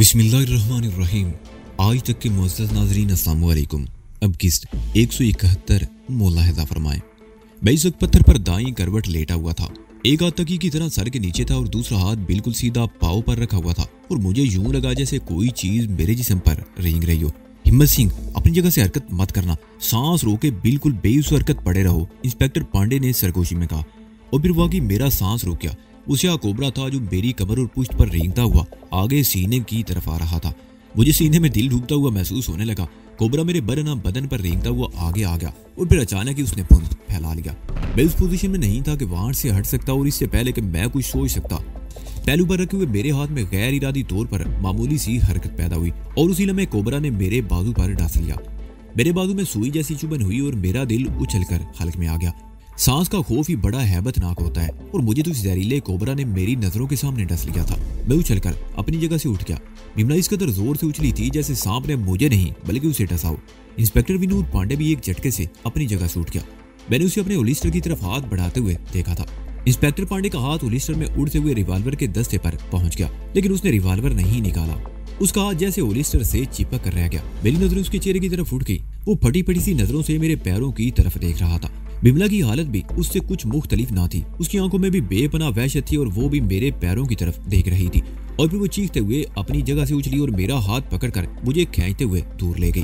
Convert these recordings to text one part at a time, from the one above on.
बिस्मिल्लाहिर्रहमानिर्रहीम। आज तक के मुअज़्ज़ज़ नाज़रीन अस्सलाम वालेकुम। अब किस्त 171 मुलाहिज़ा फरमाएं। मैं इस वक्त पत्थर पर दाईं करवट लेटा हुआ था। एक हाथ तकी की तरह सर के नीचे था और दूसरा हाथ बिल्कुल सीधा पाँव पर रखा हुआ था और मुझे यूं लगा जैसे कोई चीज मेरे जिस्म पर रेंग रही हो। हिम्मत सिंह, अपनी जगह से हरकत मत करना, सांस रोके बिल्कुल बेउस हरकत पड़े रहो, इंस्पेक्टर पांडे ने सरगोशी में कहा। और फिर वाकई मेरा सांस रुक गया। उसे कोबरा था जो मेरी कमर और पुश्त पर रेंगता हुआ आगे सीने की तरफ आ रहा था। मुझे सीने में दिल डूबता हुआ महसूस होने लगा। कोबरा मेरे बरना बदन पर रेंगता हुआ आगे आ गया और फिर अचानक ही उसने पुंज फैला लिया। मैं उस पोजीशन में नहीं था कि वहां से हट सकता और इससे पहले कि मैं कुछ सोच सकता, पहलू पर रखे हुए मेरे हाथ में गैर इरादी तौर पर मामूली सी हरकत पैदा हुई और उसी लम्हे कोबरा ने मेरे बाजू पर डस लिया। मेरे बाजू में सुई जैसी चुभन हुई और मेरा दिल उछलकर हल्क में आ गया। सांस का खौफ ही बड़ा हैबतनाक होता है और मुझे तो इस जहरीले कोबरा ने मेरी नजरों के सामने डस लिया था। मैं उछलकर अपनी जगह से उठ गया। बिमला इस कदर जोर से उछली थी जैसे सांप ने मुझे नहीं बल्कि उसे डसा हो। इंस्पेक्टर विनोद पांडे भी एक झटके से अपनी जगह से उठ गया। मैंने उसे अपने होलिस्टर की तरफ हाथ बढ़ाते हुए देखा था। इंस्पेक्टर पांडे का हाथ होलिस्टर में उड़ते हुए रिवॉल्वर के दस्ते पर पहुंच गया, लेकिन उसने रिवॉल्वर नहीं निकाला। उसका हाथ जैसे होलिस्टर से चिपक कर रह गया। मेरी नजरें उसके चेहरे की तरफ उठ गई। वो फटी फटी सी नजरों से मेरे पैरों की तरफ देख रहा था। बिमला की हालत भी उससे कुछ मुख्तलिफ ना थी। उसकी आंखों में भी बेपनाह वहशत थी और वो भी मेरे पैरों की तरफ देख रही थी। और फिर वो चीखते हुए अपनी जगह से उछली और मेरा हाथ पकड़कर मुझे खींचते हुए दूर ले गई।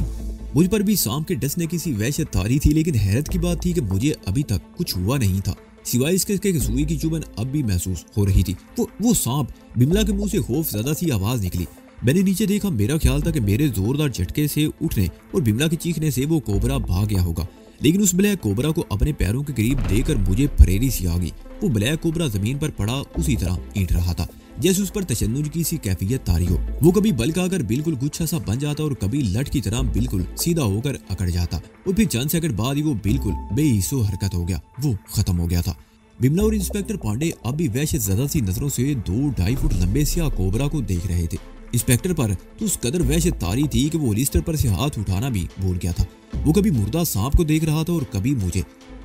मुझ पर भी सांप के डसने की सी वहशत तारी थी, लेकिन हैरत की बात थी कि मुझे अभी तक कुछ हुआ नहीं था, सिवाय इसके कि सुई की चुभन अब भी महसूस हो रही थी। वो सांप। बिमला के मुंह से खौफ ज्यादा सी आवाज निकली। मैंने नीचे देखा। मेरा ख्याल था कि मेरे जोरदार झटके से उठने और बिमला के चीखने से वो कोबरा भाग गया होगा, लेकिन उस ब्लैक कोबरा को अपने पैरों के करीब देखकर मुझे फरेरी सी आ गई। वो ब्लैक कोबरा जमीन पर पड़ा उसी तरह ईंट रहा था जैसे उस पर तशन्नुज की सी कैफियत तारी हो। वो कभी बल्कि आकर बिल्कुल गुच्छा सा बन जाता और कभी लठ की तरह बिल्कुल सीधा होकर अकड़ जाता और फिर चंद सेकंड बाद ही वो बिल्कुल बेहिस्सो हरकत हो गया। वो खत्म हो गया था। बिमला और इंस्पेक्टर पांडे अब भी वहशत ज़्यादा सी नजरों से 2-2.5 फुट लंबे स्याह कोबरा को देख रहे थे। इंस्पेक्टर पर तो उस कदर वहशत तारी थी कि वो होलिस्टर पर से हाथ उठाना भी भूल गया था। वो कभी मुर्दा सांप को देख रहा था और कभी मुझे।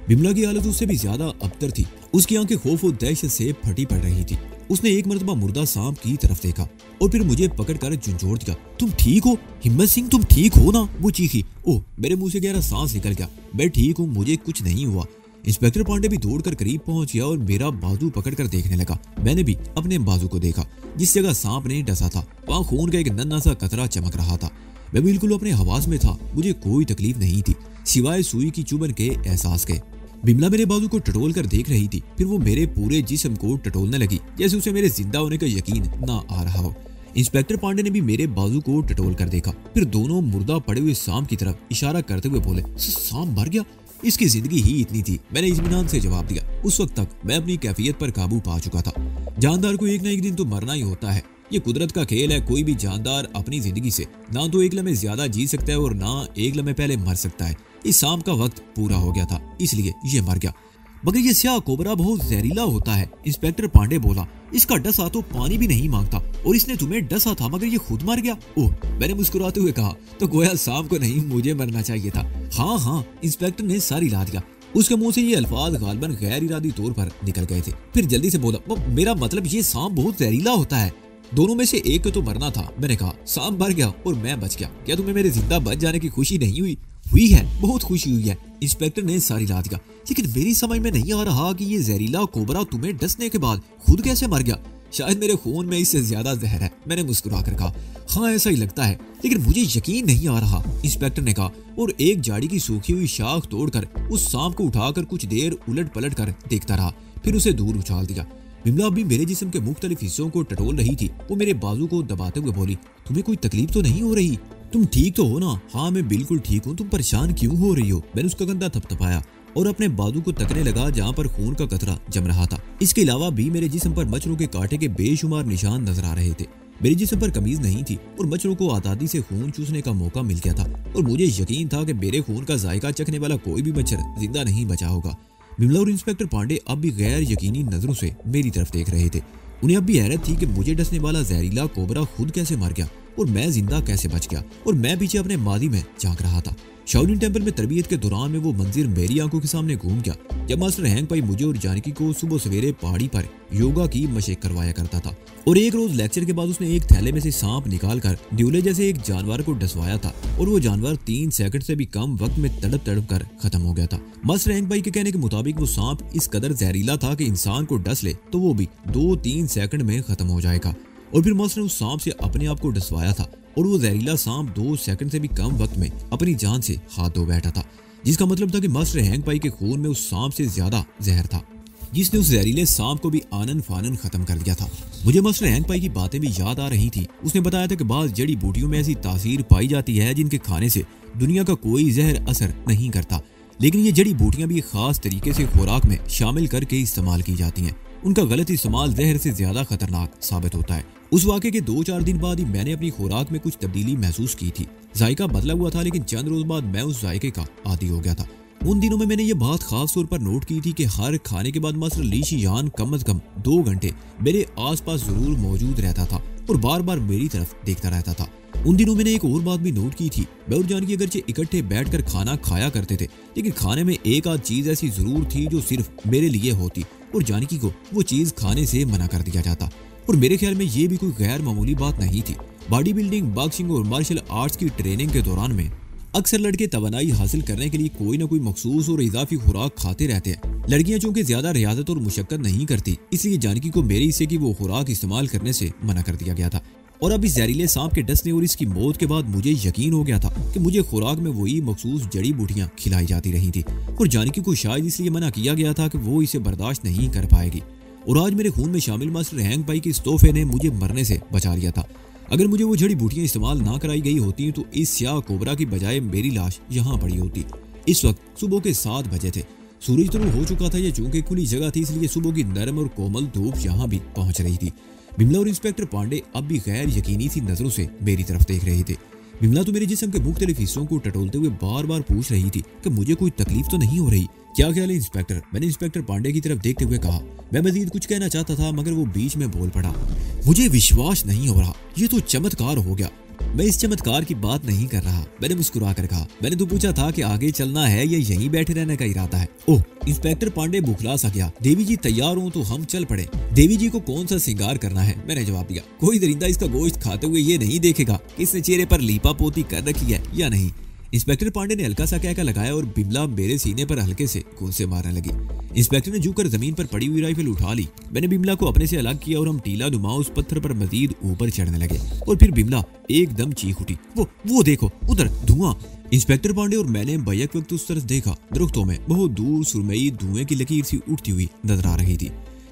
बिमला की हालत उससे भी ज्यादा अबतर थी। उसकी आंखें खौफ और दहशत से फटी पड़ रही थी। उसने एक मरतबा मुर्दा सांप की तरफ देखा और फिर मुझे पकड़कर झुंझोड़ दिया। तुम ठीक हो हिम्मत सिंह, तुम ठीक हो ना? वो चीखी। ओह, मेरे मुंह से गहरा सांस निकल गया। मैं ठीक हूँ, मुझे कुछ नहीं हुआ। इंस्पेक्टर पांडे भी दौड़कर करीब पहुंच गया और मेरा बाजू पकड़कर देखने लगा। मैंने भी अपने बाजू को देखा। जिस जगह सांप ने डसा था वहां खून का एक नन्हा सा कतरा चमक रहा था। मैं बिल्कुल अपने हवास में था। मुझे कोई तकलीफ नहीं थी सिवाय सुई की चुभन के एहसास के। बिमला मेरे बाजू को टटोल कर देख रही थी, फिर वो मेरे पूरे जिस्म को टटोलने लगी जैसे उसे मेरे जिंदा होने का यकीन ना आ रहा हो। इंस्पेक्टर पांडे ने भी मेरे बाजू को टटोल कर देखा, फिर दोनों मुर्दा पड़े हुए सांप की तरफ इशारा करते हुए बोले, सांप मर गया, इसकी जिंदगी ही इतनी थी। मैंने इत्मीनान से जवाब दिया। उस वक्त तक मैं अपनी कैफियत पर काबू पा चुका था। जानदार को एक ना एक दिन तो मरना ही होता है। ये कुदरत का खेल है। कोई भी जानदार अपनी जिंदगी से ना तो एक लम्हे ज्यादा जी सकता है और ना एक लम्हे पहले मर सकता है। इस सांप का वक्त पूरा हो गया था, इसलिए ये मर गया। मगर ये स्याह कोबरा बहुत जहरीला होता है, इंस्पेक्टर पांडे बोला। इसका डसा तो पानी भी नहीं मांगता और इसने तुम्हें डसा था मगर ये खुद मर गया। ओह, मैंने मुस्कुराते हुए कहा। तो गोया सांप को नहीं मुझे मरना चाहिए था। हाँ हाँ, इंस्पेक्टर ने सर हिला दिया। उसके मुंह से ये अल्फाज गालबन गैर इरादी तौर पर निकल गए थे। फिर जल्दी से बोला, मेरा मतलब ये सांप बहुत जहरीला होता है। दोनों में से एक को तो मरना था। मैंने कहा, सांप मर गया और मैं बच गया। क्या तुम्हें मेरे जिंदा बच जाने की खुशी नहीं हुई? हुई है, बहुत खुशी हुई है। इंस्पेक्टर ने सारी ला दिया। लेकिन मेरी समझ में नहीं आ रहा कि ये जहरीला कोबरा तुम्हें डसने के बाद खुद कैसे मर गया। शायद मेरे खून में इससे ज्यादा जहर है। मैंने मुस्कुरा कर कहा। हाँ, ऐसा ही लगता है, लेकिन मुझे यकीन नहीं आ रहा, इंस्पेक्टर ने कहा और एक झाड़ी की सूखी हुई शाख तोड़कर उस सांप को उठाकर कुछ देर उलट पलट कर देखता रहा, फिर उसे दूर उछाल दिया। बिमला भी मेरे जिस्म के मुख्तलिफ हिस्सों को टटोल रही थी। वो मेरे बाजू को दबाते हुए बोली, तुम्हें कोई तकलीफ तो नहीं हो रही? तुम ठीक तो हो ना? हाँ, मैं बिल्कुल ठीक हूँ। तुम परेशान क्यों हो रही हो? मैंने उसका कंधा थपथपाया और अपने बाजू को तकने लगा जहाँ पर खून का कतरा जम रहा था। इसके अलावा भी मेरे जिस्म पर मच्छरों के कांटे के बेशुमार निशान नजर आ रहे थे। मेरे जिस्म पर कमीज नहीं थी और मच्छरों को आजादी से खून चूसने का मौका मिल गया था और मुझे यकीन था कि मेरे खून का जायका चखने वाला कोई भी मच्छर जिंदा नहीं बचा होगा। बिमला और इंस्पेक्टर पांडे अब भी गैर यकीनी नजरों से मेरी तरफ देख रहे थे। उन्हें अब भी हैरत थी कि मुझे डसने वाला जहरीला कोबरा खुद कैसे मर गया। और मैं जिंदा कैसे बच गया। और मैं पीछे अपने मादी में झांक रहा था। शाओलिन टेंपल में तरबियत के दौरान में वो मंजिल मेरी आंखों के सामने घूम गया जब मास्टर हैंग पाई मुझे और जानकी को सुबह सवेरे पहाड़ी पर योगा की मशक करवाया करता था। और एक रोज लेक्चर के बाद उसने एक थैले में से सांप निकालकर ड्यूले जैसे एक जानवर को डसवाया था और वो जानवर 3 सेकंड से भी कम वक्त में तड़प तड़प कर खत्म हो गया था। मास्टर हैंग पाई के कहने के मुताबिक वो सांप इस कदर जहरीला था कि इंसान को डस ले तो वो भी 2-3 सेकंड में खत्म हो जाएगा। और फिर मास्टर ने उस सांप से अपने आप को डसवाया था और वो जहरीला सांप 2 सेकंड से भी कम वक्त में अपनी जान से हाथ धो बैठा था, जिसका मतलब था कि मास्टर हैंग पाई के खून में उस सांप से ज्यादा जहर था, जिसने उस जहरीले सांप को भी आनन फानन खत्म कर दिया था। मुझे मास्टर हैंग पाई की बातें भी याद आ रही थी। उसने बताया था कि बाज़ जड़ी बूटियों में ऐसी तासीर पाई जाती है जिनके खाने से दुनिया का कोई जहर असर नहीं करता, लेकिन ये जड़ी बूटियां भी खास तरीके से खुराक में शामिल करके इस्तेमाल की जाती हैं। उनका गलत इस्तेमाल जहर से ज्यादा खतरनाक साबित होता है। उस वाक़े के 2-4 दिन बाद ही मैंने अपनी खुराक में कुछ तब्दीली महसूस की थी। जायका बदला हुआ था, लेकिन चंद रोज बाद मैं उस जायके का आदी हो गया था। उन दिनों में मैंने ये बात खास तौर पर नोट की थी कि हर खाने के बाद मास्टर ली शियान कम से कम 2 घंटे मेरे आसपास जरूर मौजूद रहता था और बार बार मेरी तरफ देखता रहता था। उन दिनों मैंने एक और बात भी नोट की थी। मैं और जानकी अगरचे इकट्ठे बैठकर खाना खाया करते थे, लेकिन खाने में एक आध चीज ऐसी जरूर थी जो सिर्फ मेरे लिए होती और जानकी को वो चीज खाने से मना कर दिया जाता। और मेरे ख्याल में ये भी कोई गैर मामूली बात नहीं थी। बॉडी बिल्डिंग, बॉक्सिंग और मार्शल आर्ट्स की ट्रेनिंग के दौरान में अक्सर लड़के तवानाई हासिल करने के लिए कोई ना कोई मखसूस और इजाफी खुराक खाते रहते हैं। लड़कियां चूंकि ज्यादा रियाजत और मुशक्कत नहीं करती, इसलिए जानकी को मेरे हिस्से की वो खुराक इस्तेमाल करने से मना कर दिया गया था। और अब इस जहरीले सांप के डसने और इसकी मौत के बाद मुझे यकीन हो गया था कि मुझे खुराक में वही मखसूस जड़ी बूटियां खिलाई जाती रही थी और जानकी को शायद इसलिए मना किया गया था कि वो इसे बर्दाश्त नहीं कर पाएगी। और आज मेरे खून में शामिल मास्टर हैंग पाई के इस तोहफे ने मुझे मरने से बचा लिया था। अगर मुझे वो जड़ी बूटियां इस्तेमाल ना कराई गई होती तो इस स्याह कोबरा की बजाय मेरी लाश यहाँ पड़ी होती। इस वक्त सुबह के 7 बजे थे। सूरज तुलू हो चुका था। यह चूंकि खुली जगह थी, इसलिए सुबह की नरम और कोमल धूप यहाँ भी पहुंच रही थी। बिमला और इंस्पेक्टर पांडे अब भी गैर यकीनी सी नजरों से मेरी तरफ देख रहे थे। बिमला तो मेरे जिस्म के मुख्तलिफ हिस्सों को टटोलते हुए बार बार पूछ रही थी कि मुझे कोई तकलीफ तो नहीं हो रही। क्या ख्याल है इंस्पेक्टर? मैंने इंस्पेक्टर पांडे की तरफ देखते हुए कहा। मैं मजीद कुछ कहना चाहता था मगर वो बीच में बोल पड़ा। मुझे विश्वास नहीं हो रहा, ये तो चमत्कार हो गया। मैं इस चमत्कार की बात नहीं कर रहा, मैंने मुस्कुरा कर कहा। मैंने तो पूछा था कि आगे चलना है या यहीं बैठे रहने का इरादा है। ओह, इंस्पेक्टर पांडे बुखला सा गया। देवी जी तैयार हो तो हम चल पड़े। देवी जी को कौन सा श्रृंगार करना है? मैंने जवाब दिया। कोई दरिंदा इसका गोश्त खाते हुए ये नहीं देखेगा कि इसने चेहरे पर लीपा पोती कर रखी है या नहीं। इंस्पेक्टर पांडे ने हल्का सा कहका लगाया और बिमला मेरे सीने पर हल्के से घूंसे मारने लगी। इंस्पेक्टर ने झुककर जमीन पर पड़ी हुई राइफल उठा ली। मैंने बिमला को अपने से अलग किया और हम टीला नुमा उस पत्थर पर मजीद ऊपर चढ़ने लगे। और फिर बिमला एकदम चीख उठी। वो देखो उधर धुआं। इंस्पेक्टर पांडे और मैंने बैक वक्त उस तरफ देखा। दरख्तों में बहुत दूर सुरमई धुएं की लकीर सी उठती हुई नजर आ रही थी।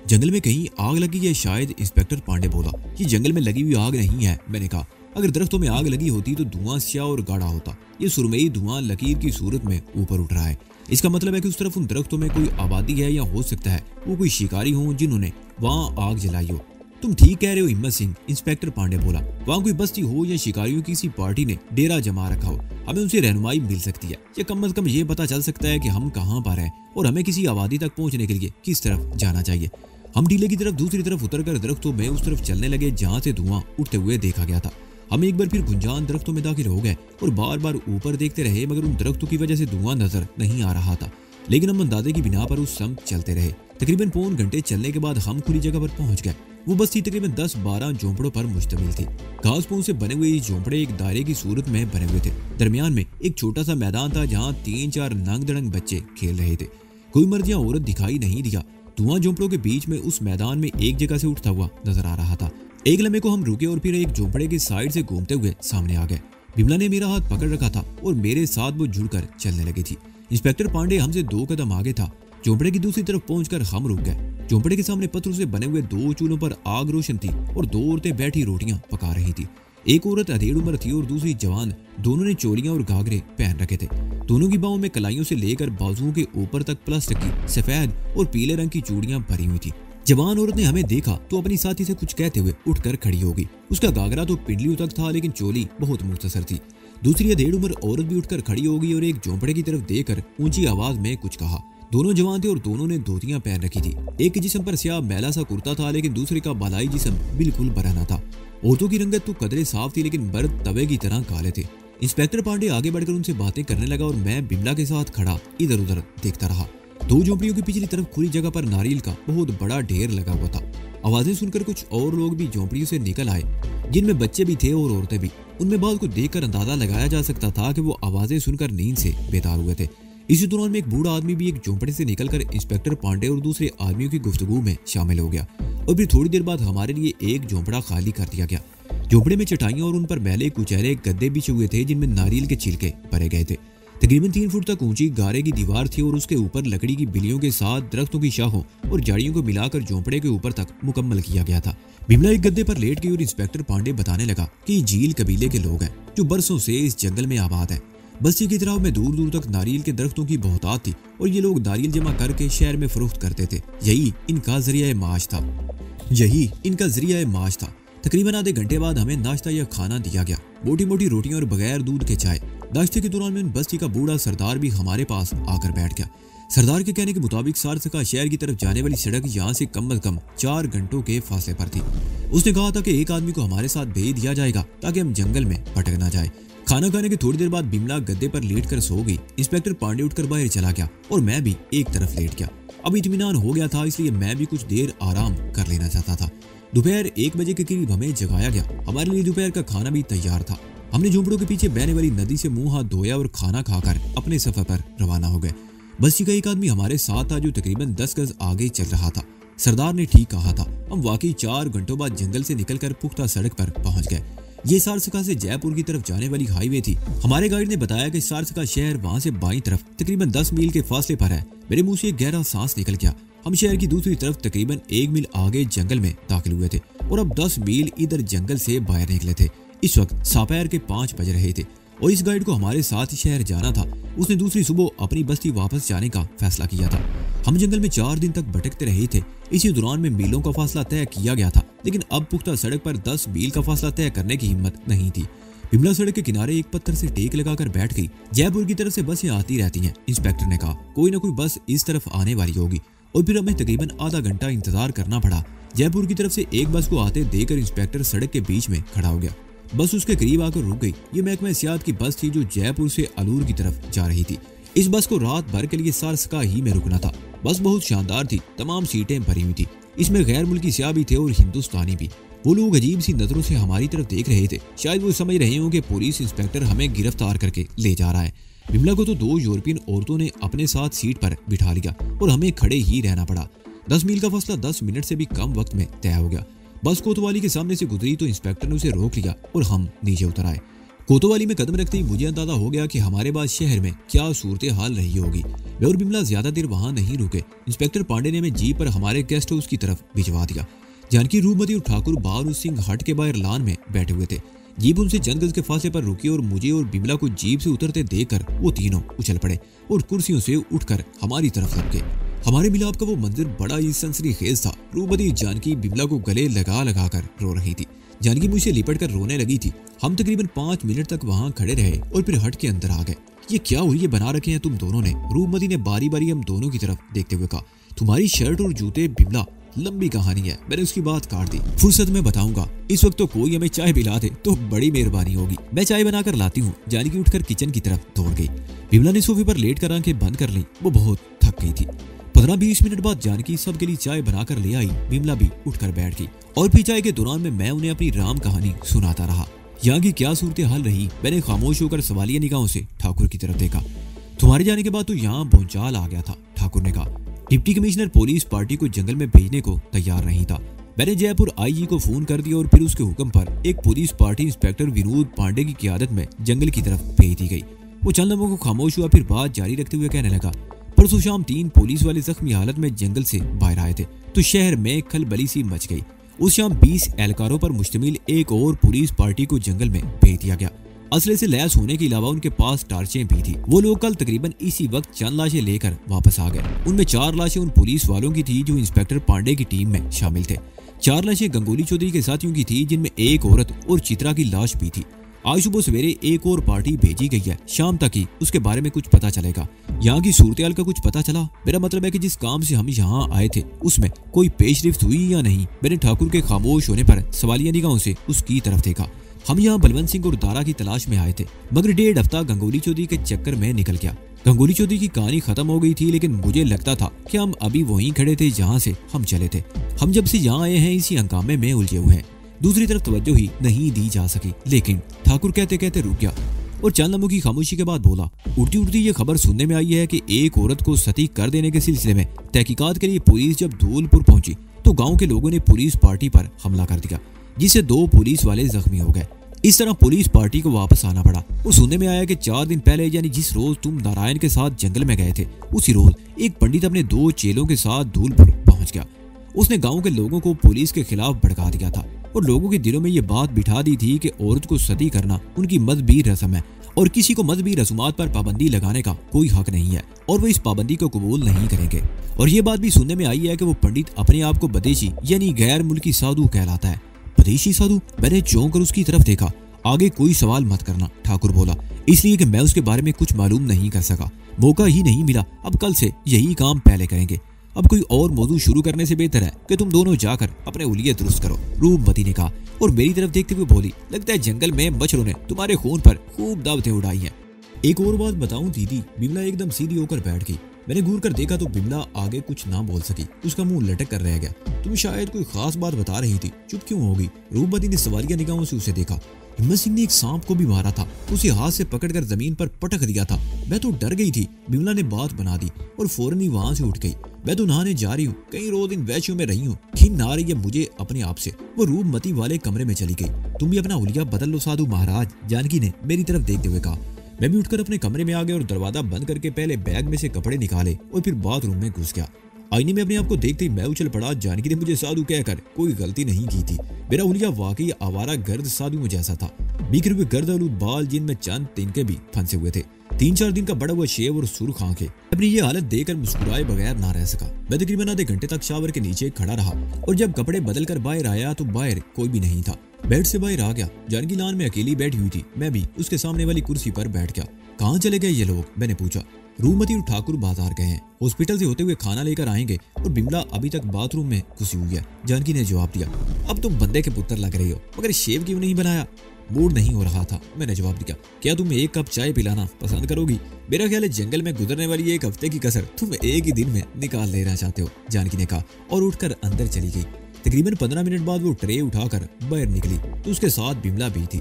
जंगल में कहीं आग लगी है शायद। इंस्पेक्टर पांडे बोला। ये जंगल में लगी हुई आग नहीं है, मैंने कहा। अगर दरख्तों में आग लगी होती तो धुआं स्याह और गाढ़ा होता। ये सुरमई धुआं लकीर की सूरत में ऊपर उठ रहा है। इसका मतलब है कि उस तरफ उन दरख्तों में कोई आबादी है या हो सकता है वो कोई शिकारी हो जिन्होंने वहां आग जलाई हो। तुम ठीक कह रहे हो हिम्मत सिंह, इंस्पेक्टर पांडे बोला। वहां कोई बस्ती हो या शिकारियों की किसी पार्टी ने डेरा जमा रखा हो। हमें उनसे रहनुमाई मिल सकती है या कम से कम ये पता चल सकता है कि हम कहाँ पर हैं और हमें किसी आबादी तक पहुंचने के लिए किस तरफ जाना चाहिए। हम टीले की तरफ दूसरी तरफ उतरकर दरख्तों में उस तरफ चलने लगे जहाँ से धुआं उठते हुए देखा गया था। हम एक बार फिर गुंजान दरख्तों में दाखिल हो गए और बार बार ऊपर देखते रहे मगर उन दरख्तों की वजह से धुआं नजर नहीं आ रहा था। लेकिन हम अंदाजे की बिना पर उस सम चलते रहे। तकरीबन पौन घंटे चलने के बाद हम खुली जगह पर पहुंच गए। वो बस्ती तकरीबन 10-12 झोंपड़ों पर मुश्तमिल थी। घास फूस से बने हुए ये झोंपड़े एक दायरे की सूरत में बने हुए थे। दरमियान में एक छोटा सा मैदान था जहाँ 3-4 नंग दड़ंग बच्चे खेल रहे थे। कोई मर्द या औरत दिखाई नहीं दिया। धुआं झोंपड़ों के बीच में उस मैदान में एक जगह से उठता हुआ नजर आ रहा था। एक लम्हे को हम रुके और फिर एक झोंपड़े की साइड से घूमते हुए सामने आ गए। बिमला ने मेरा हाथ पकड़ रखा था और मेरे साथ वो जुड़कर चलने लगी थी। इंस्पेक्टर पांडे हमसे 2 कदम आगे था। झोंपड़े की दूसरी तरफ पहुंचकर हम रुक गए। झोंपड़े के सामने पत्थरों से बने हुए 2 चूल्हों पर आग रोशन थी और 2 औरतें बैठी रोटियां पका रही थी। एक औरत अधेड़ उम्र थी और दूसरी जवान। दोनों ने चोलियां और घाघरे पहन रखे थे। दोनों की बाहों में कलाइयों से लेकर बाजुओं के ऊपर तक प्लास्टिक की सफेद और पीले रंग की चूड़ियां भरी हुई थी। जवान औरत ने हमें देखा तो अपनी साथी से कुछ कहते हुए उठकर खड़ी हो गई। उसका घाघरा तो पिंडलियों तक था लेकिन चोली बहुत मुख्तसर थी। दूसरी अधेड़ उम्र औरत भी उठकर खड़ी हो गई और एक झोंपड़े की तरफ देखकर ऊंची आवाज में कुछ कहा। दोनों जवान थे और दोनों ने धोतियां पहन रखी थी। एक के जिस्म पर स्याह मैला सा कुर्ता था लेकिन दूसरे का बालाई जिस्म बिल्कुल बराना था। औरतों की रंगत तो कदरे साफ थी, लेकिन मर्द तवे की तरह काले थे। इंस्पेक्टर पांडे आगे बढ़कर उनसे बातें करने लगा और मैं बिमला के साथ खड़ा इधर उधर देखता रहा। 2 झोपड़ियों की पिछली तरफ खुली जगह पर नारियल का बहुत बड़ा ढेर लगा हुआ था। आवाजें सुनकर कुछ और लोग भी झोपड़ियों से निकल आए, जिनमें बच्चे भी थे और औरतें भी। उनमें बात को देखकर अंदाजा लगाया जा सकता था कि वो आवाजें सुनकर नींद से बेदार हुए थे। इसी दौरान में एक बूढ़ा आदमी भी एक झोंपड़े से निकलकर इंस्पेक्टर पांडे और दूसरे आदमियों की गुफ्तगू में शामिल हो गया और फिर थोड़ी देर बाद हमारे लिए एक झोंपड़ा खाली कर दिया गया। झोंपड़े में चटाइयां और उन पर मैले कुचैले गद्दे बिछे हुए थे, जिनमें नारियल के छिलके भरे गए थे। तकरीबन 3 फुट तक ऊंची गारे की दीवार थी और उसके ऊपर लकड़ी की बिलियों के साथ दरख्तों की शाखों और जड़ियों को मिलाकर झोंपड़े के ऊपर तक मुकम्मल किया गया था। बिमला एक गद्दे पर लेट गई और इंस्पेक्टर पांडे बताने लगा कि ये झील कबीले के लोग हैं जो बरसों से इस जंगल में आबाद है। बस्ती की तरफ में दूर दूर तक नारियल के दरख्तों की बहुतात थी और ये लोग नारियल जमा करके शहर में फरोख्त करते थे। यही इनका जरिया माश था। तकरीबन आधे घंटे बाद हमें नाश्ता या खाना दिया गया, मोटी मोटी रोटियां और बगैर दूध के चाय। नाश्ते के दौरान में उन बस्ती का बूढ़ा सरदार भी हमारे पास आकर बैठ गया। सरदार के कहने के मुताबिक सारसका शहर की तरफ जाने वाली सड़क यहाँ से कम से कम 4 घंटों के फासले पर थी। उसने कहा था कि एक आदमी को हमारे साथ भेज दिया जाएगा ताकि हम जंगल में भटक ना जाए। खाना खाने की थोड़ी देर बाद बिमला गद्दे पर लेट कर सो गई। इंस्पेक्टर पांडे उठकर बाहर चला गया और मैं भी एक तरफ लेट गया। अब इत्मीनान हो गया था, इसलिए मैं भी कुछ देर आराम कर लेना चाहता था। दोपहर 1 बजे के करीब हमें जगाया गया। हमारे लिए दोपहर का खाना भी तैयार था। हमने झोंपड़ों के पीछे बहने वाली नदी से मुंह हाथ धोया और खाना खाकर अपने सफर पर रवाना हो गए। बस्ती का एक आदमी हमारे साथ था जो तकरीबन 10 गज आगे चल रहा था। सरदार ने ठीक कहा था। हम वाकई 4 घंटों बाद जंगल से निकलकर पुख्ता सड़क पर पहुंच गए। ये सारसका से जयपुर की तरफ जाने वाली हाईवे थी। हमारे गाइड ने बताया कि सारसका शहर वहां से बाईं तरफ तकरीबन 10 मील के फासले पर है। मेरे मुंह से एक गहरा सांस निकल गया। हम शहर की दूसरी तरफ तकरीबन 1 मील आगे जंगल में दाखिल हुए थे और अब 10 मील इधर जंगल से बाहर निकले थे। इस वक्त सपहर के 5 बज रहे थे और इस गाइड को हमारे साथ ही शहर जाना था। उसने दूसरी सुबह अपनी बस्ती वापस जाने का फैसला किया था। हम जंगल में 4 दिन तक भटकते रहे थे। इसी दौरान में मीलों का फासला तय किया गया था, लेकिन अब पुख्ता सड़क पर 10 मील का फासला तय करने की हिम्मत नहीं थी। बिमला सड़क के किनारे एक पत्थर से टेक लगाकर बैठ गई। जयपुर की तरफ से बसें आती रहती हैं। इंस्पेक्टर ने कहा कोई ना कोई बस इस तरफ आने वाली होगी और फिर हमें तकरीबन आधा घंटा इंतजार करना पड़ा। जयपुर की तरफ से एक बस को आते देखकर इंस्पेक्टर सड़क के बीच में खड़ा हो गया। बस उसके करीब आकर रुक गई। ये महकमा सियाहत की बस थी जो जयपुर से अलूर की तरफ जा रही थी। इस बस को रात भर के लिए सारसका ही में रुकना था। बस बहुत शानदार थी, तमाम सीटें भरी हुई थी। इसमें गैर मुल्की सियाह भी थे और हिंदुस्तानी भी। वो लोग अजीब सी नजरों से हमारी तरफ देख रहे थे। शायद वो समझ रहे हों कि पुलिस इंस्पेक्टर हमें गिरफ्तार करके ले जा रहा है। बिमला को तो 2 यूरोपियन औरतों ने अपने साथ सीट पर बिठा लिया और हमें खड़े ही रहना पड़ा। 10 मील का फासला 10 मिनट से भी कम वक्त में तय हो गया। बस कोतवाली के सामने से गुजरी तो इंस्पेक्टर ने उसे रोक लिया और हम नीचे उतर आए। कोतवाली में कदम रखते ही मुझे अंदाजा हो गया कि हमारे बाद शहर में क्या सूरत हाल रही होगी। मैं और बिमला ज्यादा देर वहां नहीं रुके। इंस्पेक्टर पांडे ने हमें जीप पर हमारे गेस्ट हाउस की तरफ भिजवा दिया। जानकी, रूपमती और ठाकुर बहादुर सिंह हट के बाहर लान में बैठे हुए थे। जीप उनसे चंद गज के फासले पर रुकी और मुझे और बिमला को जीप से उतरते देखकर वो तीनों उछल पड़े और कुर्सियों से उठकर हमारी तरफ लपके। हमारे मिलाप का वो मंजर बड़ा ही सनसनीखेज था। रूपमती जानकी बिमला को गले लगा लगा कर रो रही थी। जानकी मुझसे लिपट कर रोने लगी थी। हम तकरीबन 5 मिनट तक वहां खड़े रहे और फिर हट के अंदर आ गए। ये क्या हुई बना रखे हैं तुम दोनों ने? रूपमती ने बारी बारी हम दोनों की तरफ देखते हुए कहा। तुम्हारी शर्ट और जूते बिमला, लंबी कहानी है। मैंने उसकी बात काट दी। फुर्सत में बताऊंगा। इस वक्त तो कोई हमें चाय पिला दे तो बड़ी मेहरबानी होगी। मैं चाय बनाकर लाती हूँ। जानकी उठकर किचन की तरफ दौड़ गई। बिमला ने सोफे पर लेट कर आंखें बंद कर ली। वो बहुत थक गई थी। 15-20 मिनट बाद जानकी सबके लिए चाय बनाकर ले आई। बिमला भी उठकर बैठ गई और फिर चाय के दौरान में मैं उन्हें अपनी राम कहानी सुनाता रहा। यहाँ की क्या सूरत हाल रही, मैंने खामोश होकर सवालिया निगाहों से ठाकुर की तरफ देखा। तुम्हारे जाने के बाद तो यहाँ भूचाल आ गया था, ठाकुर ने कहा। डिप्टी कमिश्नर पुलिस पार्टी को जंगल में भेजने को तैयार नहीं था। मैंने जयपुर आईजी को फोन कर दिया और फिर उसके हुक्म पर एक police party inspector Vinod Pandey की क़ियादत में जंगल की तरफ भेज दी गई। वो चंद लम्हों को खामोश हुआ, फिर बात जारी रखते हुए कहने लगा। परसों शाम 3 पुलिस वाले जख्मी हालत में जंगल से बाहर आए थे तो शहर में खलबली सी मच गई। उस शाम 20 एहलकारों पर मुश्तमिल एक और पुलिस पार्टी को जंगल में भेज दिया गया। असले से लैस होने के अलावा उनके पास टार्चें भी थी। वो लोग कल तकरीबन इसी वक्त चंद लाशें लेकर वापस आ गए। उनमें 4 लाशें उन पुलिस वालों की थी जो इंस्पेक्टर पांडे की टीम में शामिल थे। 4 लाशें गंगोली चौधरी के साथियों की थी, जिनमें एक औरत और चित्रा की लाश भी थी। आज सुबह सवेरे एक और पार्टी भेजी गई है, शाम तक ही उसके बारे में कुछ पता चलेगा। यहाँ की सूरत का कुछ पता चला? मेरा मतलब है कि जिस काम से हम यहाँ आए थे उसमें कोई पेशरफ्त हुई या नहीं? मैंने ठाकुर के खामोश होने पर सवालिया निगाहों से उसकी तरफ देखा। हम यहाँ बलवंत सिंह और दारा की तलाश में आए थे, मगर 1.5 हफ्ता गंगोली चौधरी के चक्कर में निकल गया। गंगोली चौधरी की कहानी खत्म हो गई थी, लेकिन मुझे लगता था कि हम अभी वहीं खड़े थे जहाँ से हम चले थे। हम जब से यहाँ आए हैं इसी हंगामे में उलझे हुए हैं। दूसरी तरफ तवज्जो ही नहीं दी जा सकी, लेकिन ठाकुर कहते कहते रुक गया और चंद लम्हों की खामोशी के बाद बोला, उड़ती उड़ती ये खबर सुनने में आई है कि एक औरत को सती कर देने के सिलसिले में तहकीकात के लिए पुलिस जब धौलपुर पहुंची तो गांव के लोगों ने पुलिस पार्टी पर हमला कर दिया, जिससे 2 पुलिस वाले जख्मी हो गए। इस तरह पुलिस पार्टी को वापस आना पड़ा और सुनने में आया कि 4 दिन पहले, यानी जिस रोज तुम नारायण के साथ जंगल में गए थे, उसी रोज एक पंडित अपने 2 चेलों के साथ धौलपुर पहुंच गया। उसने गांव के लोगों को पुलिस के खिलाफ भड़का दिया था और लोगों के दिलों में ये बात बिठा दी थी कि औरत को सती करना उनकी मजहबी रस्म है और किसी को मजहबी रसूमात पर पाबंदी लगाने का कोई हक नहीं है और वो इस पाबंदी को कबूल नहीं करेंगे। और ये बात भी सुनने में आई है कि वो पंडित अपने आप को बदेशी यानी गैर मुल्की साधु कहलाता है। बदेशी साधु? मैंने चौंक कर उसकी तरफ देखा। आगे कोई सवाल मत करना, ठाकुर बोला, इसलिए कि मैं उसके बारे में कुछ मालूम नहीं कर सका, मौका ही नहीं मिला। अब कल से यही काम पहले करेंगे। अब कोई और मौजू शुरू करने से बेहतर है कि तुम दोनों जाकर अपने उलिये दुरुस्त करो, रूपमती ने कहा और मेरी तरफ देखते हुए बोली, लगता है जंगल में मच्छरों ने तुम्हारे खून पर खूब दावतें उड़ाई हैं। एक और बात बताऊं दीदी? बिमला एकदम सीधी होकर बैठ गई। मैंने घूर कर देखा तो बिमला आगे कुछ ना बोल सकी, उसका मुंह लटक कर रह गया। तुम शायद कोई खास बात बता रही थी, चुप क्यों हो गई? रूपमती ने सवालिया निगाहों से उसे देखा। हिम्मत सिंह ने एक सांप को भी मारा था, उसे हाथ से पकड़कर जमीन पर पटक दिया था। मैं तो डर गई थी। बिमला ने बात बना दी और फौरन ही वहां से उठ गई। मैं तो नहाने जा रही हूँ, कई रोज इन वैश्यों में रही हूँ, घिन आ रही है मुझे अपने आप से। वो रूपमती वाले कमरे में चली गई। तुम भी अपना हुलिया बदल लो साधु महाराज, जानकी ने मेरी तरफ देखते हुए कहा। मैं भी उठकर अपने कमरे में आ गया और दरवाजा बंद करके पहले बैग में से कपड़े निकाले और फिर बाथरूम में घुस गया। आईने में अपने आप को देखते ही मैं उछल पड़ा। जानकी ने मुझे साधु कहकर कोई गलती नहीं की थी। मेरा हुलिया वाकई आवारा गर्द साधुओं जैसा था। बिखरे हुए गर्द आलूद बाल जिनमें चंद तिनके भी फंसे हुए थे, 3-4 दिन का बड़ा हुआ शेव और सुर्ख आंखें। अपनी ये हालत देखकर मुस्कुराए बगैर ना रह सका। मैं तकरीबन आधे घंटे तक शावर के नीचे खड़ा रहा और जब कपड़े बदल कर बाहर आया तो बाहर कोई भी नहीं था। बेड से बाहर आ गया। जानकी लान में अकेली बैठी हुई थी। मैं भी उसके सामने वाली कुर्सी पर बैठ गया। कहाँ चले गए ये लोग? मैंने पूछा। रूपमती और ठाकुर बाजार गए हैं, हॉस्पिटल से होते हुए खाना लेकर आएंगे और बिमला अभी तक बाथरूम में घुसी हुई है, जानकी ने जवाब दिया। अब तुम बंदे के पुत्र लग रही हो, मगर शेव क्यों नहीं बनाया? मूड नहीं हो रहा था, मैंने जवाब दिया। क्या तुम 1 कप चाय पिलाना पसंद करोगी? मेरा ख्याल है जंगल में गुजरने वाली 1 हफ्ते की कसर तुम एक ही दिन में निकाल लेना चाहते हो, जानकी ने कहा और उठकर अंदर चली गई। तकरीबन 15 मिनट बाद वो ट्रे उठाकर बाहर निकली तो उसके साथ बिमला भी थी।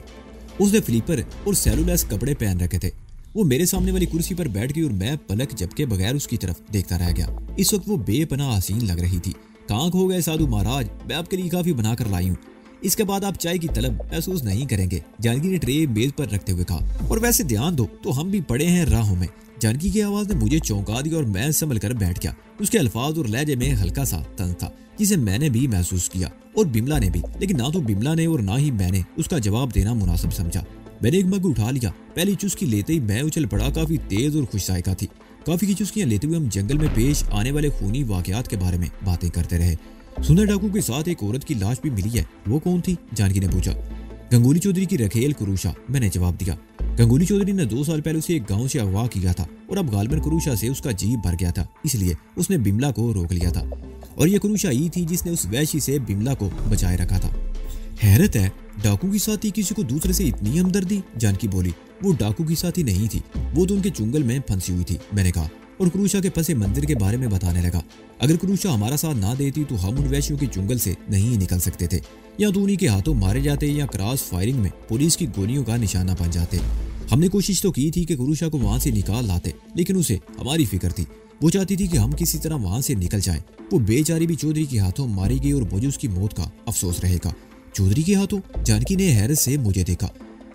उसने फ्लीपर और सेलुलेस कपड़े पहन रखे थे। वो मेरे सामने वाली कुर्सी पर बैठ गई और मैं पलक झपके बगैर उसकी तरफ देखता रह गया। इस वक्त वो बेपनाह हसीन लग रही थी। कहाँ खो गए साधु महाराज? मैं आपके लिए काफी बनाकर लाई हूँ, इसके बाद आप चाय की तलब महसूस नहीं करेंगे, जानकी ने ट्रे मेज पर रखते हुए कहा। और वैसे ध्यान दो तो हम भी पड़े हैं राहों में। जानकी की आवाज ने मुझे चौंका दिया और मैं संभल कर बैठ गया। उसके अल्फाज और लहजे में हल्का सा तंज था जिसे मैंने भी महसूस किया और बिमला ने भी, लेकिन ना तो बिमला ने और ना ही मैंने उसका जवाब देना मुनासिब समझा। मैंने एक मग उठा लिया। पहली चुस्की लेते ही मैं उछल पड़ा। काफी तेज और खुश जायका थी। काफी की चुस्कियां लेते हुए हम जंगल में पेश आने वाले खूनी वाकयात के बारे में बातें करते रहे। सुंदर डाकू के साथ एक औरत की लाश भी मिली है, वो कौन थी? जानकी ने पूछा। गंगोली चौधरी की रखेल कुरूशा, मैंने जवाब दिया। गंगोली चौधरी ने 2 साल पहले उसे एक गांव से अगवा किया था और अब गालबन कुरूशा से उसका जी भर गया था, इसलिए उसने बिमला को रोक लिया था और ये कुरूशा ही थी जिसने उस वैश्य से बिमला को बचाए रखा था। हैरत है, डाकू की साथी किसी को दूसरे से इतनी हमदर्दी? जानकी बोली। वो डाकू की साथी नहीं थी, वो तो उनके चुंगल में फंसी हुई थी, मैंने कहा और कुरूशा के फंसे मंदिर के बारे में बताने लगा। अगर कुरूशा हमारा साथ ना देती तो हम उन वैश्यों के चुंगल से नहीं निकल सकते थे, या तो उन्हीं के हाथों मारे जाते या क्रॉस फायरिंग में पुलिस की गोलियों का निशाना बन जाते। हमने कोशिश तो की थी कि कुरूशा को वहां से निकाल लाते, लेकिन उसे हमारी फिक्र थी। वो चाहती थी कि हम किसी तरह वहां से निकल जाएं। वो बेचारी भी चौधरी के हाथों मारी गई और मुझे उसकी मौत का अफसोस रहेगा। चौधरी के हाथों? जानकी ने हैरत से मुझे देखा।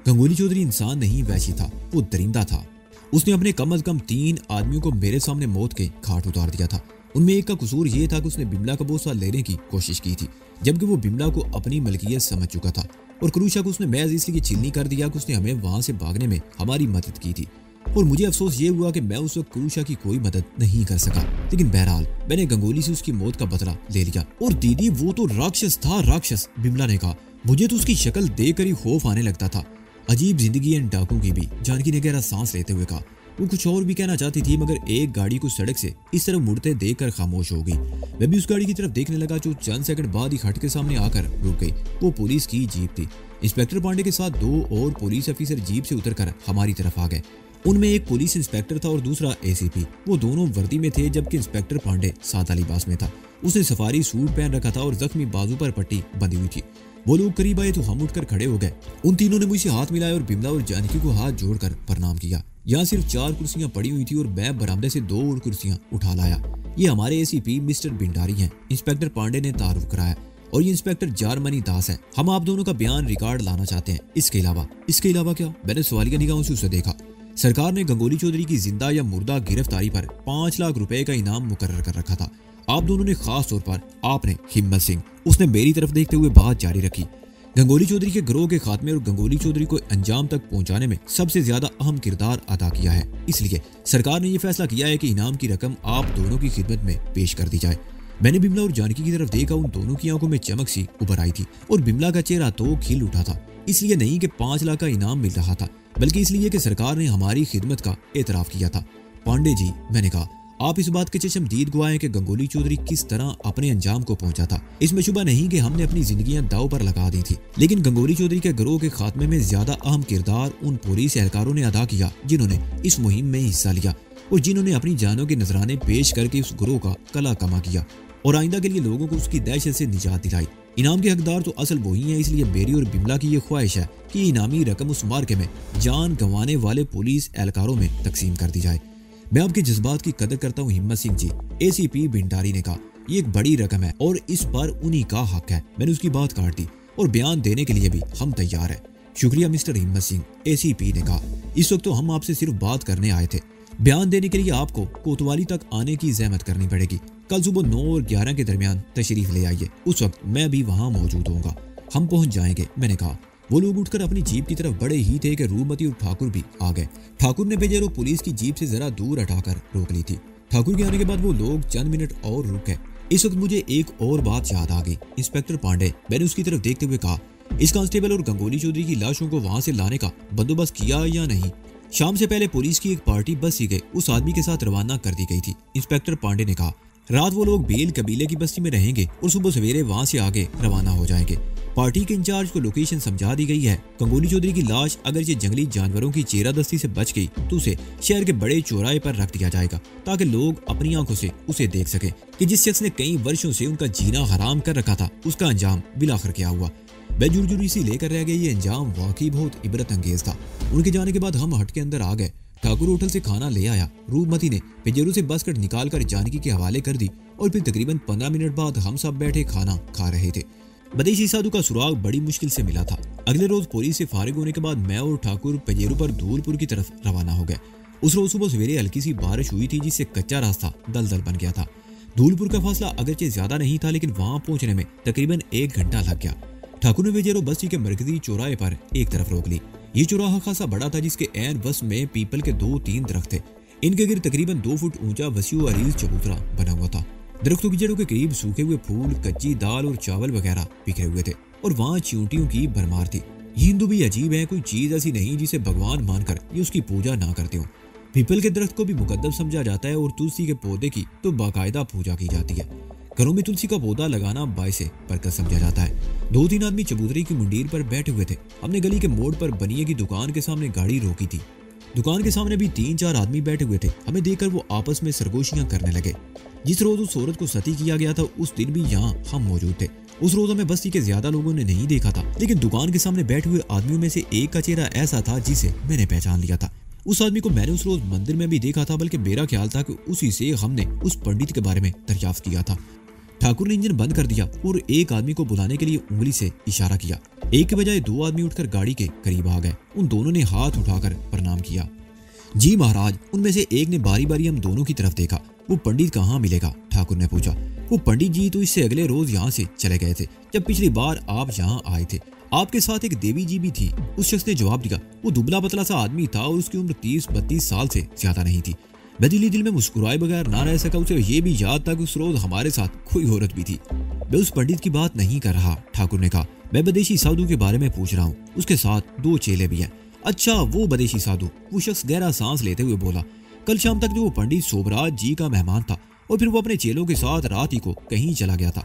गंगोली चौधरी इंसान नहीं वैसी था, वो दरिंदा था। उसने अपने कम अज कम 3 आदमियों को मेरे सामने मौत के घाट उतार दिया था। उनमें एक का कसूर ये था कि उसने बिमला का बोसा लेने की कोशिश की थी, जबकि वो बिमला को अपनी मलकियत समझ चुका था और कुरूशा को उसने महज इसलिए चिल्ली कर दिया कि उसने हमें वहां से भागने में हमारी मदद की थी। और मुझे अफसोस ये हुआ कि मैं उस वक्त कुरूशा की कोई मदद नहीं कर सका, लेकिन बहरहाल मैंने गंगोली से उसकी मौत का बदला ले लिया। और दीदी वो तो राक्षस था, राक्षस, बिमला ने कहा। मुझे तो उसकी शक्ल देखकर ही खौफ आने लगता था। अजीब जिंदगी है इन डाकुओं की भी, जानकी ने गहरा सांस लेते हुए कहा। वो कुछ और भी कहना चाहती थी मगर एक गाड़ी को सड़क से इस तरफ मुड़ते देखकर खामोश हो गई। मैं भी उस गाड़ी की तरफ देखने लगा जो चंद सेकंड बाद ही हट के सामने आकर रुक गई। वो पुलिस की जीप थी। इंस्पेक्टर पांडे के साथ 2 और पुलिस ऑफिसर जीप से उतरकर हमारी तरफ आ गए। उनमें एक पुलिस इंस्पेक्टर था और दूसरा एसीपी। वो दोनों वर्दी में थे जबकि इंस्पेक्टर पांडे सादा लिबास में था। उसने सफारी सूट पहन रखा था और जख्मी बाजू पर पट्टी बंधी हुई थी। वो लोग करीब आए तो हम उठकर खड़े हो गए। उन तीनों ने मुझसे हाथ मिलाया और बिमला और जानकी को हाथ जोड़कर प्रणाम किया। यहाँ सिर्फ 4 कुर्सियां पड़ी हुई थी और मैं बरामदे से 2 और कुर्सियां उठा लाया। ये हमारे एसीपी मिस्टर भिंडारी हैं, इंस्पेक्टर पांडे ने तारुफ कराया, और ये इंस्पेक्टर जारमनी दास है। हम आप दोनों का बयान रिकॉर्ड लाना चाहते हैं। इसके अलावा क्या? मैंने सवालिया निगाहों से उसे देखा। सरकार ने गंगोली चौधरी की जिंदा या मुर्दा गिरफ्तारी पर 5 लाख रुपए का इनाम मुकर्रर कर रखा था। आप दोनों ने, खास तौर पर आपने, हिम्मत सिंह, उसने मेरी तरफ देखते हुए बात जारी रखी, गंगोली चौधरी के गिरोह के खात्मे और गंगोली चौधरी को अंजाम तक पहुंचाने में सबसे ज्यादा अहम किरदार अदा किया है। इसलिए सरकार ने यह फैसला किया है कि इनाम की रकम आप दोनों की खिदमत में पेश कर दी जाए। मैंने बिमला और जानकी की तरफ देखा। उन दोनों की आंखों में चमक सी उभर आई थी और बिमला का चेहरा तो खिल उठा था। इसलिए नहीं कि 5 लाख का इनाम मिल रहा था, बल्कि इसलिए कि सरकार ने हमारी खिदमत का एतराफ किया था। पांडे जी, मैंने कहा, आप इस बात के चश्मदीद गवाह हैं कि गंगोली चौधरी किस तरह अपने अंजाम को पहुंचा था। इसमें शुबा नहीं कि हमने अपनी जिंदगियां दांव पर लगा दी थी, लेकिन गंगोली चौधरी के गिरोह के खात्मे में ज्यादा अहम किरदार उन पुलिस एहलकारों ने अदा किया जिन्होंने इस मुहिम में हिस्सा लिया और जिन्होंने अपनी जानों के नजराने पेश करके उस गिरोह का कला कमा किया और आइंदा के लिए लोगों को उसकी दहशत से निजात दिलाई। इनाम के हकदार तो असल वही हैं। इसलिए मेरी और बिमला की ये ख्वाहिश है कि इनामी रकम उस मार्के में जान गंवाने वाले पुलिस एहलकारों में तकसीम कर दी जाए। मैं आपके जज्बात की कदर करता हूँ हिम्मत सिंह जी, एसीपी भिंडारी ने कहा। ये एक बड़ी रकम है और इस पर उन्हीं का हक है। मैंने उसकी बात काट दी, और बयान देने के लिए भी हम तैयार हैं। शुक्रिया मिस्टर हिम्मत सिंह, एसीपी ने कहा। इस वक्त तो हम आपसे सिर्फ बात करने आए थे। बयान देने के लिए आपको कोतवाली तक आने की जहमत करनी पड़ेगी। कल सुबह 9 और 11 के दरमियान तशरीफ ले आइए। उस वक्त मैं भी वहाँ मौजूद होऊंगा। हम पहुंच जाएंगे, मैंने कहा। वो लोग उठकर अपनी जीप की तरफ बड़े ही थे कि रूपमती और ठाकुर भी आ गए। ठाकुर ने बेजेरो पुलिस की जीप से जरा दूर हटाकर रोक ली थी। ठाकुर के आने के बाद वो लोग चंद मिनट और रुक गए। इस वक्त मुझे एक और बात याद आ गई। इंस्पेक्टर पांडे, मैंने उसकी तरफ देखते हुए कहा, इस कांस्टेबल और गंगोली चौधरी की लाशों को वहां से लाने का बंदोबस्त किया या नहीं? शाम से पहले पुलिस की एक पार्टी बस्ती के उस आदमी के साथ रवाना कर दी गई थी। इंस्पेक्टर पांडे ने कहा, रात वो लोग बेल कबीले की बस्ती में रहेंगे और सुबह सवेरे वहां से आगे रवाना हो जाएंगे। पार्टी के इंचार्ज को लोकेशन समझा दी गई है। गंगोली चौधरी की लाश अगर ये जंगली जानवरों की चेरादस्ती से बच गई तो उसे शहर के बड़े चौराहे पर रख दिया जाएगा ताकि लोग अपनी आंखों से उसे देख सकें कि जिस शख्स ने कई वर्षों से उनका जीना हराम कर रखा था उसका अंजाम बिलाखिर क्या हुआ। मैं जुर्जुरी सी लेकर रह गई। ये अंजाम वाकई बहुत इबरत अंगेज था। उनके जाने के बाद हम हट के अंदर आ गए। ठाकुर होटल से खाना ले आया। रूपमती ने पेजेरो से बास्केट निकाल कर जानकी के हवाले कर दी और फिर तकरीबन 15 मिनट बाद हम सब बैठे खाना खा रहे थे। बदेशी साधु का सुराग बड़ी मुश्किल से मिला था। अगले रोज पुलिस से फारिग होने के बाद मैं और ठाकुर पेजेरो पर धूलपुर की तरफ रवाना हो गए। उस रोज सुबह सवेरे हल्की सी बारिश हुई थी जिससे कच्चा रास्ता दलदल बन गया था। धूलपुर का फासला अगरचे ज्यादा नहीं था लेकिन वहां पहुंचने में तकरीबन 1 घंटा लग गया। ठाकुर ने पेजेरो बस्ती के मरकजी चौराहे पर एक तरफ रोक ली। ये चौराहा खासा बड़ा था जिसके ऐन वस में पीपल के 2-3 दरख्त थे। इनके गिर तकरीबन 2 फुट ऊंचा वसीउ अरीज चबूतरा बना हुआ था। दरख्तों की जड़ों के करीब सूखे हुए फूल, कच्ची दाल और चावल वगैरह बिखरे हुए थे और वहाँ चींटियों की भरमार थी। ये हिंदू भी अजीब है, कोई चीज ऐसी नहीं जिसे भगवान मानकर ये उसकी पूजा ना करते हो। पीपल के दरख्त को भी मुकद्दस समझा जाता है और तुलसी के पौधे की तो बाकायदा पूजा की जाती है। घरों में तुलसी का पौधा लगाना बायसे बरकत समझा जाता है। 2-3 आदमी चबूतरे की मंडीर पर बैठे हुए थे। हमने गली के मोड़ पर बनिए की दुकान के सामने गाड़ी रोकी थी। दुकान के सामने भी 3-4 आदमी बैठे हुए थे। हमें देखकर वो आपस में सरगोशियां करने लगे। जिस रोज उस औरत को सती किया गया था उस दिन भी यहाँ हम मौजूद थे। उस रोज हमें बस्ती के ज्यादा लोगों ने नहीं देखा था, लेकिन दुकान के सामने बैठे हुए आदमियों में से एक का चेहरा ऐसा था जिसे मैंने पहचान लिया था। उस आदमी को मैंने उस रोज मंदिर में भी देखा था, बल्कि मेरा ख्याल था कि उसी से हमने उस पंडित के बारे में दरियाफ्त किया था। ठाकुर ने इंजन बंद कर दिया और एक आदमी को बुलाने के लिए उंगली से इशारा किया। एक के बजाय 2 आदमी उठकर गाड़ी के करीब आ गए। उन दोनों ने हाथ उठाकर प्रणाम किया। जी महाराज। उनमें से एक ने बारी बारी हम दोनों की तरफ देखा। वो पंडित कहाँ मिलेगा? ठाकुर ने पूछा। वो पंडित जी तो इससे अगले रोज यहाँ से चले गए थे जब पिछली बार आप यहाँ आए थे। आपके साथ एक देवी जी भी थी। उस शख्स ने जवाब दिया। वो दुबला पतला सा आदमी था और उसकी उम्र 30-32 साल से ज्यादा नहीं थी। मैं दिल में मुस्कुराए बगैर ना रह सका। उसे ये भी याद था कि उस रोज हमारे साथ कोई औरत भी थी। मैं उस पंडित की बात नहीं कर रहा, ठाकुर ने कहा। मैं बदेशी साधु के बारे में पूछ रहा हूँ, उसके साथ 2 चेले भी हैं। अच्छा, वो बदेशी साधु, वो शख्स गहरा सांस लेते हुए बोला। कल शाम तक जो वो पंडित सोबराज जी का मेहमान था और फिर वो अपने चेलों के साथ रात ही को कहीं चला गया था।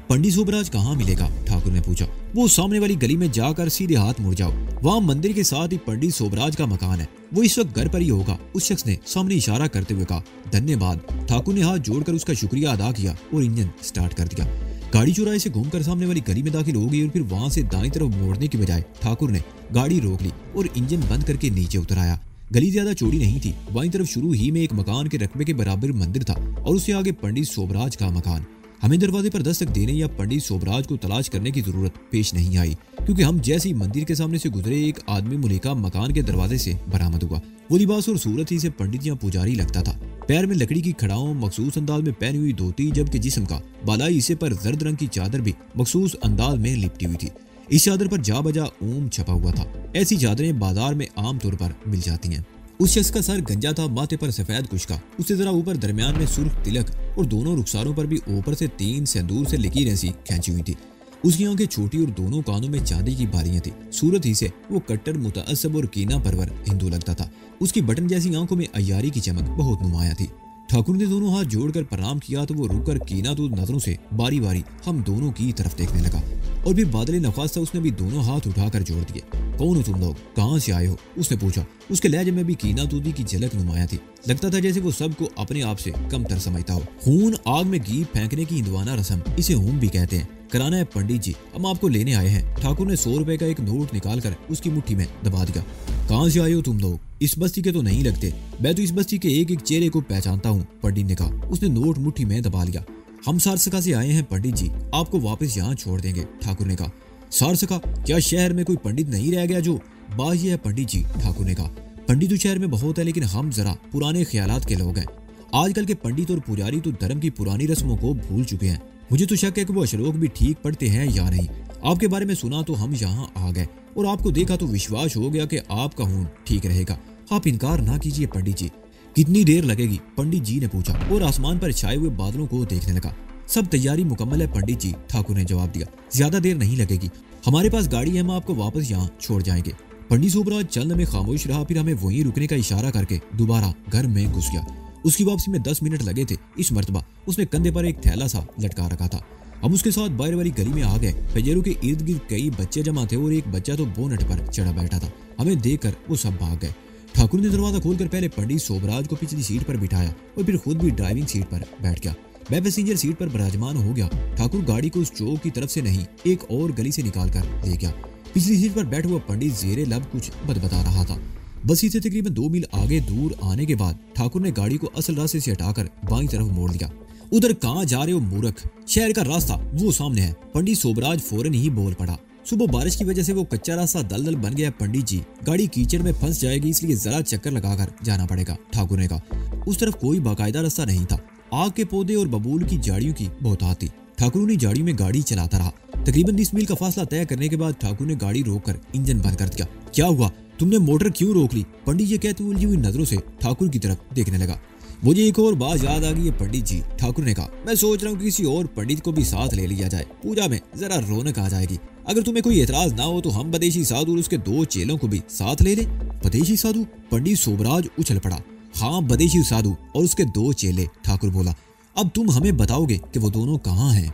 पंडित सोबराज कहाँ मिलेगा, ठाकुर ने पूछा। वो सामने वाली गली में जाकर सीधे हाथ मुड़ जाओ, वहाँ मंदिर के साथ ही पंडित सोबराज का मकान है, वो इस वक्त घर पर ही होगा, उस शख्स ने सामने इशारा करते हुए कहा। धन्यवाद, ठाकुर ने हाथ जोड़कर उसका शुक्रिया अदा किया और इंजन स्टार्ट कर दिया। गाड़ी चौराहे से घूमकर सामने वाली गली में दाखिल हो गई और फिर वहां से दाईं तरफ मोड़ने की बजाय ठाकुर ने गाड़ी रोक ली और इंजन बंद करके नीचे उतर आया। गली ज्यादा चौड़ी नहीं थी, बाईं तरफ शुरू ही में एक मकान के रकबे के बराबर मंदिर था और उससे आगे पंडित सोबराज का मकान। हमें दरवाजे पर दस्तक देने या पंडित सोबराज को तलाश करने की जरूरत पेश नहीं आई, क्योंकि हम जैसे ही मंदिर के सामने से गुजरे एक आदमी मुलेका मकान के दरवाजे से बरामद हुआ। वो लिबास और सूरत ही से पंडित या पुजारी लगता था। पैर में लकड़ी की खड़ाओं मखसूस अंदाज में पहनी हुई धोती, जबकि जिस्म का बालाई हिस्से पर जर्द रंग की चादर भी मखसूस अंदाज में लिपटी हुई थी। इस चादर पर जा बजा ओम छपा हुआ था। ऐसी चादरें बाजार में आमतौर पर मिल जाती हैं। उस शख्स का सर गंजा था, माथे पर सफेद कुशका, उससे जरा ऊपर दरमियान में सुर्ख तिलक और दोनों रुखसारों पर भी ऊपर से 3 सिंदूर से लकीरें सी खींची हुई थी। उसकी आंखें छोटी और दोनों कानों में चांदी की बालियां थी। सूरत ही से वो कट्टर मुतअस्सब और कीना परवर हिंदू लगता था। उसकी बटन जैसी आंखों में अय्यारी की चमक बहुत नुमाया थी। ठाकुर ने दोनों हाथ जोड़कर प्रणाम किया तो वो रुककर कीना तो नजरों से बारी बारी हम दोनों की तरफ देखने लगा और फिर बादल नखास था, उसने भी दोनों हाथ उठाकर जोड़ दिए। कौन हो तुम लोग, कहाँ से आए हो, उसने पूछा। उसके लहजे में भी कीना तूदी की झलक नुमाया थी। लगता था जैसे वो सबको अपने आप से कम तर समझता हो। खून आग में घी फेंकने की हिंदवाना रस्म, इसे होम भी कहते हैं, कराना है पंडित जी, हम आपको लेने आए हैं। ठाकुर ने 100 रुपए का एक नोट निकालकर उसकी मुट्ठी में दबा दिया। कहाँ से आए हो तुम लोग, इस बस्ती के तो नहीं लगते। मैं तो इस बस्ती के एक एक चेहरे को पहचानता हूँ, पंडित ने कहा। उसने नोट मुट्ठी में दबा लिया। हम सारसका से आए हैं पंडित जी, आपको वापस यहाँ छोड़ देंगे, ठाकुर ने कहा। सारसका, क्या शहर में कोई पंडित नहीं रह गया जो? बाह्य है पंडित जी, ठाकुर ने कहा। पंडित तो शहर में बहुत है, लेकिन हम जरा पुराने ख्यालात के लोग हैं। आजकल के पंडित और पुजारी तो धर्म की पुरानी रस्मों को भूल चुके हैं। मुझे तो शक है कि वो श्लोक भी ठीक पढ़ते हैं या नहीं। आपके बारे में सुना तो हम यहाँ आ गए और आपको देखा तो विश्वास हो गया कि आपका खून ठीक रहेगा। आप इनकार ना कीजिए पंडित जी। कितनी देर लगेगी, पंडित जी ने पूछा और आसमान पर छाए हुए बादलों को देखने लगा। सब तैयारी मुकम्मल है पंडित जी, ठाकुर ने जवाब दिया। ज्यादा देर नहीं लगेगी, हमारे पास गाड़ी है, हम आपको वापस यहाँ छोड़ जाएंगे। पंडित सोबराज चंद में खामोश रहा, फिर हमें वहीं रुकने का इशारा करके दोबारा घर में घुस गया। उसकी वापसी में 10 मिनट लगे थे। इस मर्तबा उसने कंधे पर एक थैला सा लटका रखा था। हम उसके साथ बाहर वाली गली में आ गए। पेजेरों के इर्द गिर्द कई बच्चे जमा थे और एक बच्चा तो बोनट पर चढ़ा बैठा था। हमें देखकर वो सब भाग गए। ठाकुर ने दरवाजा खोलकर पहले पंडित सोबराज को पिछली सीट पर बिठाया और फिर खुद भी ड्राइविंग सीट पर बैठ गया। मैं पैसेंजर सीट पर विराजमान हो गया। ठाकुर गाड़ी को उस चौक की तरफ से नहीं, एक और गली से निकाल कर ले गया। पिछली सीट पर बैठा हुआ पंडित जेरे लब कुछ बता रहा था। बसी से तकरीबन 2 मील आगे दूर आने के बाद ठाकुर ने गाड़ी को असल रास्ते से हटाकर बाईं तरफ मोड़ लिया। उधर कहाँ जा रहे हो मूर्ख, शहर का रास्ता वो सामने है, पंडित सोबराज फौरन ही बोल पड़ा। सुबह बारिश की वजह से वो कच्चा रास्ता दलदल बन गया पंडित जी, गाड़ी कीचड़ में फंस जाएगी, इसलिए जरा चक्कर लगाकर जाना पड़ेगा, ठाकुर ने कहा। उस तरफ कोई बाकायदा रास्ता नहीं था। आग के पौधे और बबूल की झाड़ियों की बहुतायत थी। ठाकुर ने झाड़ियों में गाड़ी चलाता रहा। तकरीबन 20 मील का फासला तय करने के बाद ठाकुर ने गाड़ी रोककर इंजन बंद कर दिया। क्या हुआ, तुमने मोटर क्यों रोक ली, पंडित जी कहते उलझी हुई नजरों से ठाकुर की तरफ देखने लगा। मुझे एक और बात याद आ गई है पंडित जी, ठाकुर ने कहा। मैं सोच रहा हूँ किसी और पंडित को भी साथ ले लिया जाए, पूजा में जरा रौनक आ जाएगी। अगर तुम्हें कोई एतराज ना हो तो हम बदेशी साधु और उसके 2 चेलों को भी साथ ले लें। बदेशी साधु, पंडित सोबराज उछल पड़ा। हाँ, बदेशी साधु और उसके 2 चेले, ठाकुर बोला। अब तुम हमें बताओगे कि वो दोनों कहाँ हैं।